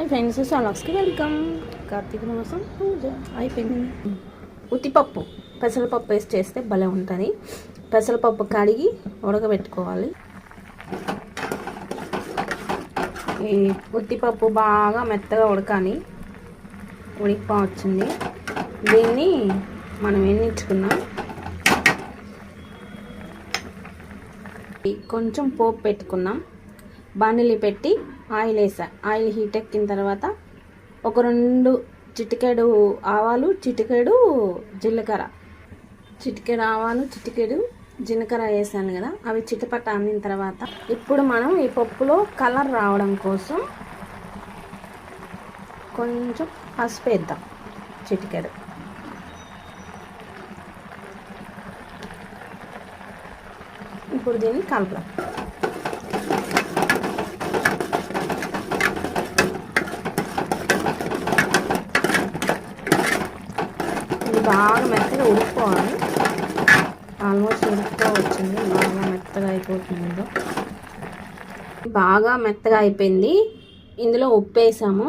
Hi friends, సాలాక్స్కి welcome. Kartika మాసం పూజ అయిపోయింది. ఉత్తిపప్పు పెసరపప్పు వేసి చేస్తే భలే ఉంటుంది. పెసరపప్పు కడిగి ఉడకబెట్టుకోవాలి. ఈ ఉత్తిపప్పు బాగా మెత్తగా ఉడకాలి. ఉడికిపో వచ్చింది. దీన్ని మనం ఎన్నించుకున్నాం. కొంచెం పోపు పెట్టుకున్నాం. బాణలి పెట్టి ఆయిల్ వేసా. ఆయిల్ హీట్ ఎక్కిన తర్వాత ఒక 2 చిటికెడు ఆవాలు, చిటికెడు జీలకర్ర, చిటికెడు ఆవాలు, చిటికెడు జీలకర్ర వేసాను కదా, అవి చిటపట అన్నిన తర్వాత ఇప్పుడు మనం ఈ పప్పులో కలర్ రావడం కోసం కొంచెం పసుపు వేద్దాం. చిటికెడు ఇప్పుడు దీన్ని కలపడం. ఇది బాగా మెత్తగా ఉడికిపోవాలి. ఆల్మోస్ట్ ఉడికిపో వచ్చింది. బాగా మెత్తగా అయిపోతుంది. బాగా మెత్తగా అయిపోయింది. ఇందులో ఉప్పు వేసాము.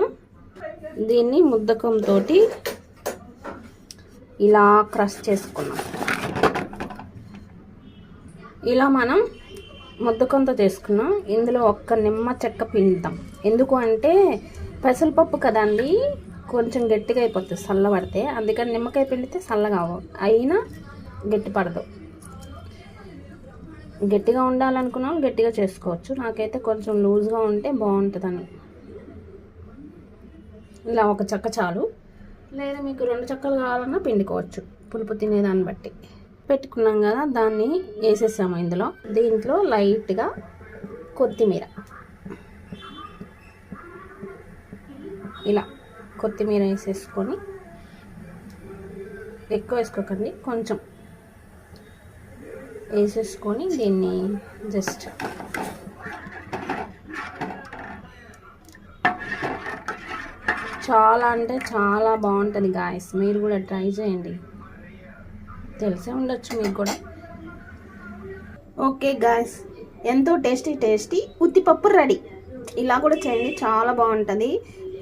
దీన్ని ముద్దకంతో ఇలా క్రష్ చేసుకున్నాం. ఇలా మనం ముద్దకంతో చేసుకున్నాం. ఇందులో ఒక్క నిమ్మ చెక్క పిండుతాం. ఎందుకు అంటే పెసరపప్పు కదండి, కొంచెం గట్టిగా అయిపోతుంది చల్లబడితే. అందుకని నిమ్మకాయ పిండితే చల్లగా అయినా గట్టి పడదు. గట్టిగా ఉండాలనుకున్న వాళ్ళు గట్టిగా చేసుకోవచ్చు. నాకైతే కొంచెం లూజ్గా ఉంటే బాగుంటుందని ఇలా ఒక చెక్క చాలు. లేదా మీకు 2 చెక్కలు కావాలన్నా పిండుకోవచ్చు, పులుపు తినేదాన్ని బట్టి. పెట్టుకున్నాం కదా, దాన్ని వేసేసాము ఇందులో. దీంట్లో లైట్గా కొత్తిమీర, ఇలా కొత్తిమీర వేసేసుకొని, ఎక్కువ వేసుకోకండి, కొంచెం వేసేసుకొని దీన్ని జస్ట్ చాలా అంటే చాలా బాగుంటుంది గాయస్. మీరు కూడా ట్రై చేయండి, తెలిసే ఉండొచ్చు మీకు కూడా. ఓకే గాయస్, ఎంతో టేస్టీ ఉత్తిపప్పు రెడీ. ఇలా కూడా చేయండి, చాలా బాగుంటుంది.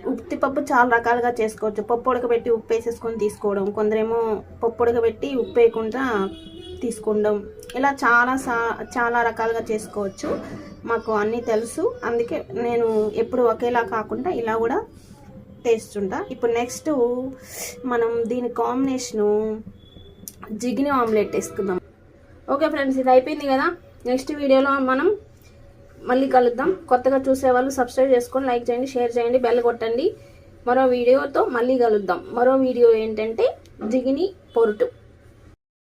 ఉత్తిపప్పు చాలా రకాలుగా చేసుకోవచ్చు. పప్పు ఉడకబెట్టి ఉప్పు వేసేసుకొని తీసుకోవడం, కొందరేమో పప్పు ఉడకబెట్టి ఉప్పు వేయకుండా తీసుకోవడం, ఇలా చాలా రకాలుగా చేసుకోవచ్చు. మాకు అన్నీ తెలుసు, అందుకే నేను ఎప్పుడు ఒకేలా కాకుండా ఇలా కూడా టేస్ట్. ఇప్పుడు నెక్స్ట్ మనం దీని కాంబినేషను జిగిని ఆమ్లెట్ వేసుకుందాం. ఓకే ఫ్రెండ్స్, ఇది అయిపోయింది కదా. నెక్స్ట్ వీడియోలో మనం మళ్ళీ కలుద్దాం. కొత్తగా చూసేవాళ్ళు సబ్స్క్రైబ్ చేసుకొని లైక్ చేయండి, షేర్ చేయండి, బెల్ కొట్టండి. మరో వీడియోతో మళ్ళీ కలుద్దాం. మరో వీడియో ఏంటంటే జిగిని పొరుటు.